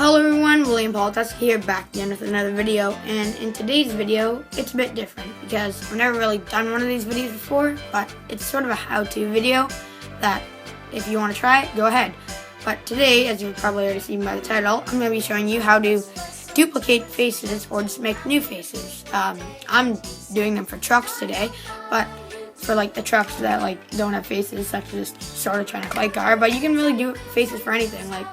Hello everyone, Politeski here, back again with another video, and in today's video, it's a bit different because I've never really done one of these videos before, but it's sort of a how-to video that if you want to try it, go ahead. But today, as you've probably already seen by the title, I'm going to be showing you how to duplicate faces or just make new faces. I'm doing them for trucks today, but for like the trucks that don't have faces, such as just sort of trying to clay car, but you can really do faces for anything. Like,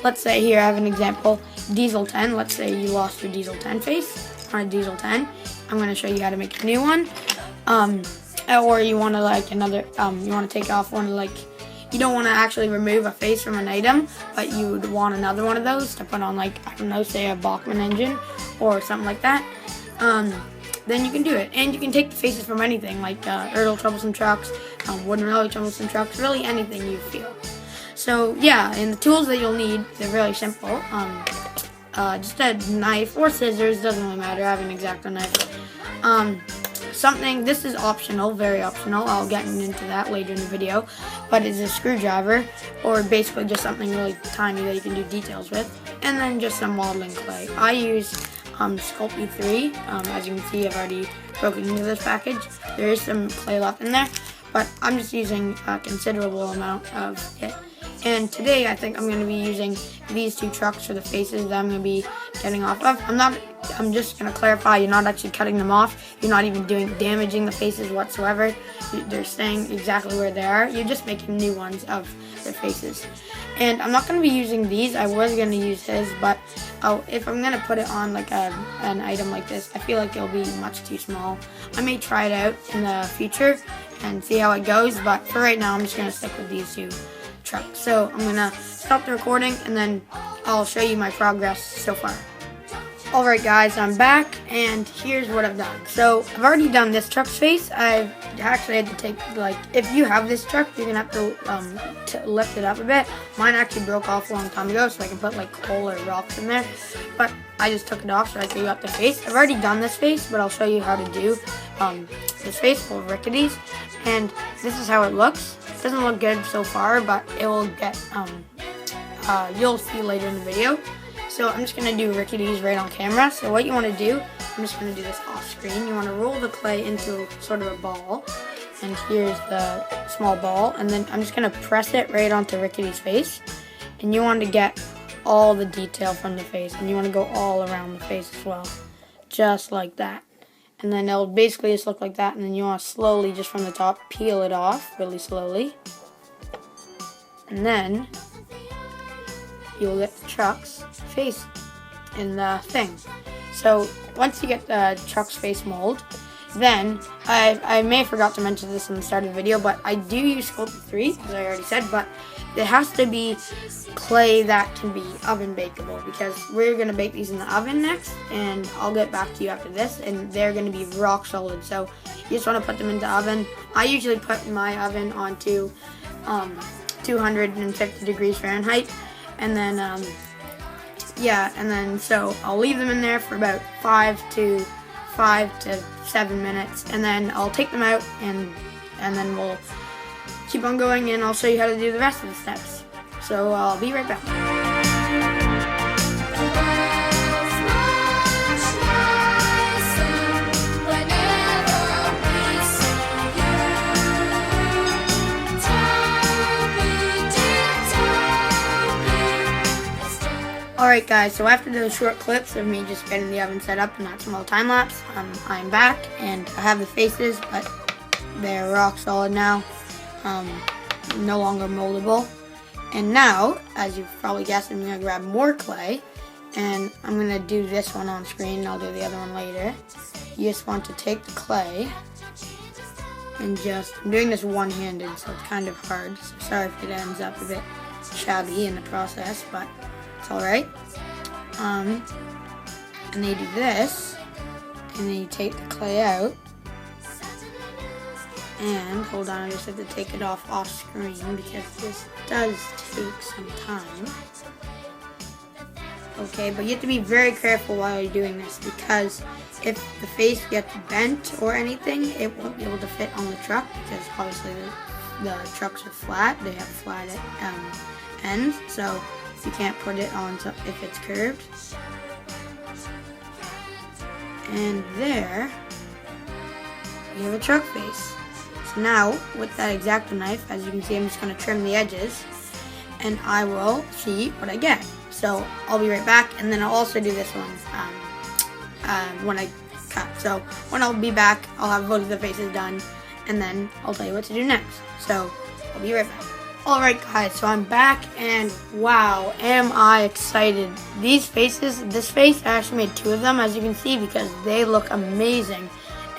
let's say here I have an example, Diesel 10. Let's say you lost your Diesel 10 face on a Diesel 10. I'm going to show you how to make a new one. Or you want to you want to take off one you don't want to actually remove a face from an item, but you would want another one of those to put on I don't know, say a Bachmann engine or something like that. Then you can do it. And you can take the faces from anything, like Ertl troublesome trucks, wooden railway troublesome trucks, really anything you feel. So yeah, and the tools that you'll need, they're really simple. Just a knife or scissors, doesn't really matter. I have an X-Acto knife. This is optional, very optional. I'll get into that later in the video. But it's a screwdriver, or basically just something really tiny that you can do details with. And then just some modeling clay. I use Sculpey 3. As you can see, I've already broken into this package. There is some clay left in there, but I'm just using a considerable amount of it. And today I think I'm going to be using these two trucks for the faces that I'm going to be getting off of. I'm just going to clarify, you're not actually cutting them off. You're not even damaging the faces whatsoever. They're staying exactly where they are. You're just making new ones of their faces. And I'm not going to be using these. I was going to use his, but if I'm going to put it on an item like this, I feel like it'll be much too small. I may try it out in the future and see how it goes, but for right now I'm just going to stick with these two trucks. So I'm going to stop the recording and then I'll show you my progress so far. Alright guys, I'm back and here's what I've done. So I've already done this truck's face. I've actually had to take, if you have this truck, you're going to have to lift it up a bit. Mine actually broke off a long time ago, so I can put coal or rocks in there. But I just took it off so I could got the face. I've already done this face, but I'll show you how to do this face full of ricketies. And this is how it looks. It doesn't look good so far, but it will get, you'll see later in the video. So I'm just going to do ricketies right on camera. So what you want to do, I'm just going to do this off screen. You want to roll the clay into sort of a ball. And here's the small ball. And then I'm just going to press it right onto Rickety's face. And you want to get all the detail from the face. And you want to go all around the face as well. Just like that. And then it'll basically just look like that. And then you want to slowly, just from the top, peel it off really slowly. And then you'll get the truck's face in the thing. So once you get the truck's face mold, then I may have forgot to mention this in the start of the video, but I do use Sculpey 3, as I already said, but it has to be clay that can be oven bakeable, because we're going to bake these in the oven next, and I'll get back to you after this, and they're going to be rock solid. So you just want to put them into the oven. I usually put my oven onto 250 degrees Fahrenheit. And then, so I'll leave them in there for about 5 to 7 minutes, and then I'll take them out, and then we'll keep on going, and I'll show you how to do the rest of the steps. So I'll be right back. Alright guys, so after those short clips of me just getting the oven set up and that small time lapse, I'm back and I have the faces, but they're rock solid now, no longer moldable. And now, as you've probably guessed, I'm going to grab more clay and I'm going to do this one on screen and I'll do the other one later. You just want to take the clay and I'm doing this one-handed, so it's kind of hard, so sorry if it ends up a bit shabby in the process, but it's alright. And then you do this, and then you take the clay out, and hold on, I just have to take it off screen because this does take some time. Okay, but you have to be very careful while you're doing this, because if the face gets bent or anything, it won't be able to fit on the truck, because obviously the trucks are flat, they have flat ends, so You can't put it on if it's curved. And there, we have a truck face. So now, with that X-Acto knife, as you can see, I'm just going to trim the edges, and I will see what I get. So I'll be right back, and then I'll also do this one when I cut. So when I'll be back, I'll have both of the faces done, and then I'll tell you what to do next. So I'll be right back. Alright guys, so I'm back, and wow, am I excited. These faces, this face, I actually made 2 of them, as you can see, because they look amazing.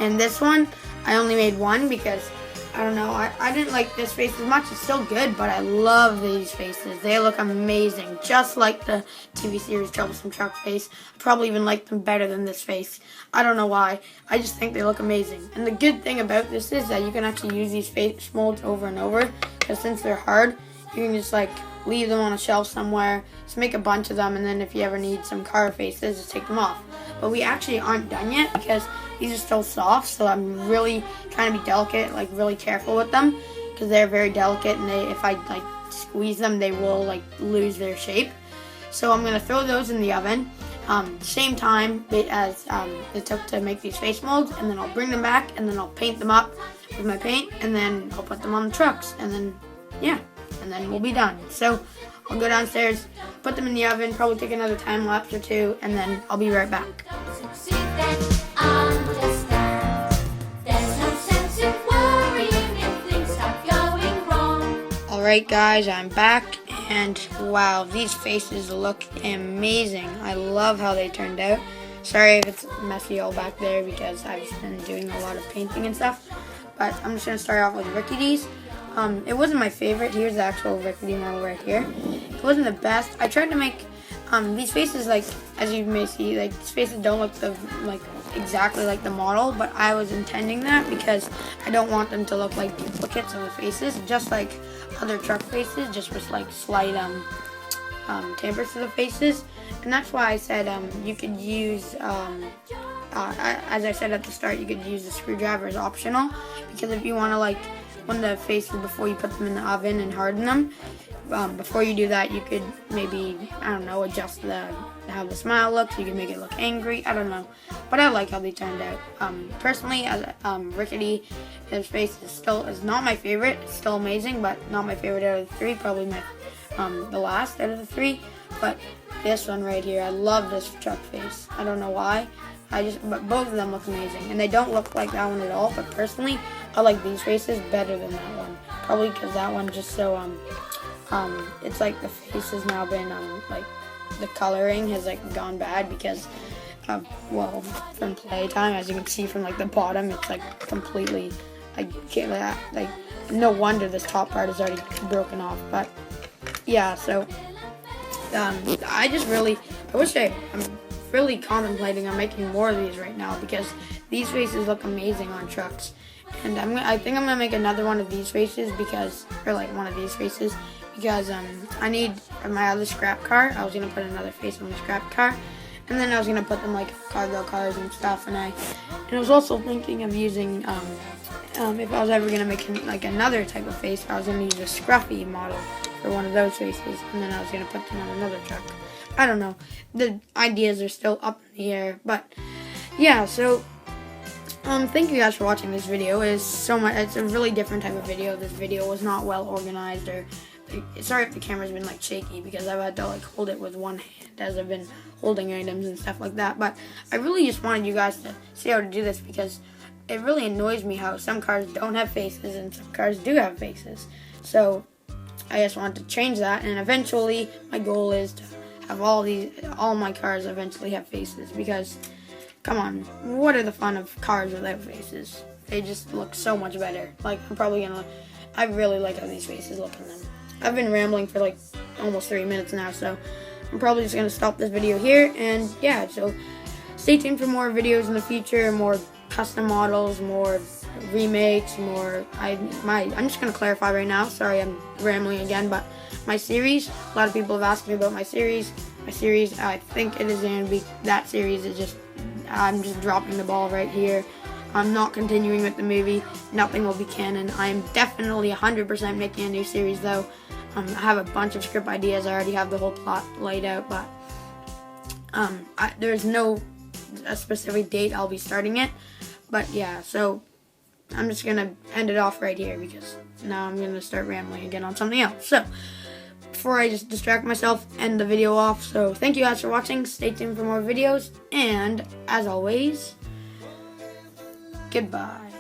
And this one, I only made 1 because, I don't know, I didn't like this face as much. It's still good, but I love these faces. They look amazing, just like the TV series Troublesome Truck face. I probably even like them better than this face. I don't know why. I just think they look amazing. And the good thing about this is that you can actually use these face molds over and over, because since they're hard, you can just like leave them on a shelf somewhere, just make a bunch of them, and then if you ever need some car faces, just take them off. But we actually aren't done yet because these are still soft, so I'm really trying to be delicate, like really careful with them, because they're very delicate, and if I like squeeze them, they will like lose their shape. So I'm gonna throw those in the oven, same time as it took to make these face molds, and then I'll bring them back, and then I'll paint them up with my paint, and then I'll put them on the trucks, and then yeah, and then we'll be done. So I'll go downstairs, put them in the oven, probably take another time lapse or 2, and then I'll be right back. Alright guys, I'm back, and wow, these faces look amazing. I love how they turned out. Sorry if it's messy all back there because I've been doing a lot of painting and stuff, but I'm just going to start off with Rickety's. It wasn't my favorite. Here's the actual Rickety model right here. It wasn't the best. I tried to make these faces, like as you may see, like these faces don't look exactly like the model, but I was intending that because I don't want them to look like duplicates of the faces, just like other truck faces, just with like slight tampers to the faces. And that's why I said you could use, as I said at the start, you could use the screwdriver as optional, because if you want to like one of the faces before you put them in the oven and harden them, before you do that, you could maybe, I don't know, adjust how the smile looks. You can make it look angry. I don't know, but I like how they turned out. Personally, as Rickety, his face is not my favorite. It's still amazing, but not my favorite out of the 3. Probably my the last out of the 3. But this one right here, I love this truck face. I don't know why. But both of them look amazing, and they don't look like that one at all. But personally, I like these faces better than that one. Probably because that one just so it's like the face has now been like the coloring has like gone bad because well, from playtime, as you can see from like the bottom, it's like completely like no wonder this top part is already broken off. But yeah, so I'm really contemplating on making more of these right now because these faces look amazing on trucks. And I think I'm gonna make another one of these faces because I need my other scrap car. I was gonna put another face on the scrap car, and then I was gonna put them like cargo cars and stuff. And I was also thinking of using if I was ever gonna make like another type of face, I was gonna use a scruffy model for one of those faces, and then I was gonna put them on another truck. I don't know. The ideas are still up in the air, but yeah. So thank you guys for watching this video. It's a really different type of video. This video was not well organized, or sorry if the camera's been like shaky because I've had to like hold it with one hand as I've been holding items and stuff like that. But I really just wanted you guys to see how to do this because it really annoys me how some cars don't have faces and some cars do have faces. So I just wanted to change that, and eventually my goal is to have all my cars eventually have faces, because come on, what are the fun of cars without faces? They just look so much better. Like, I really like how these faces look in them. I've been rambling for like almost 3 minutes now, so I'm probably just going to stop this video here. And yeah, so stay tuned for more videos in the future, more custom models, more remakes, more. I'm just going to clarify right now. Sorry, I'm rambling again, but my series, a lot of people have asked me about my series. I think it is going to be, that series is just, I'm just dropping the ball right here. I'm not continuing with the movie. Nothing will be canon. I am definitely 100% making a new series though. I have a bunch of script ideas. I already have the whole plot laid out, but there's no a specific date I'll be starting it. But yeah, so I'm just going to end it off right here because now I'm going to start rambling again on something else. So before I just distract myself, end the video off. So thank you guys for watching. Stay tuned for more videos. And as always, goodbye.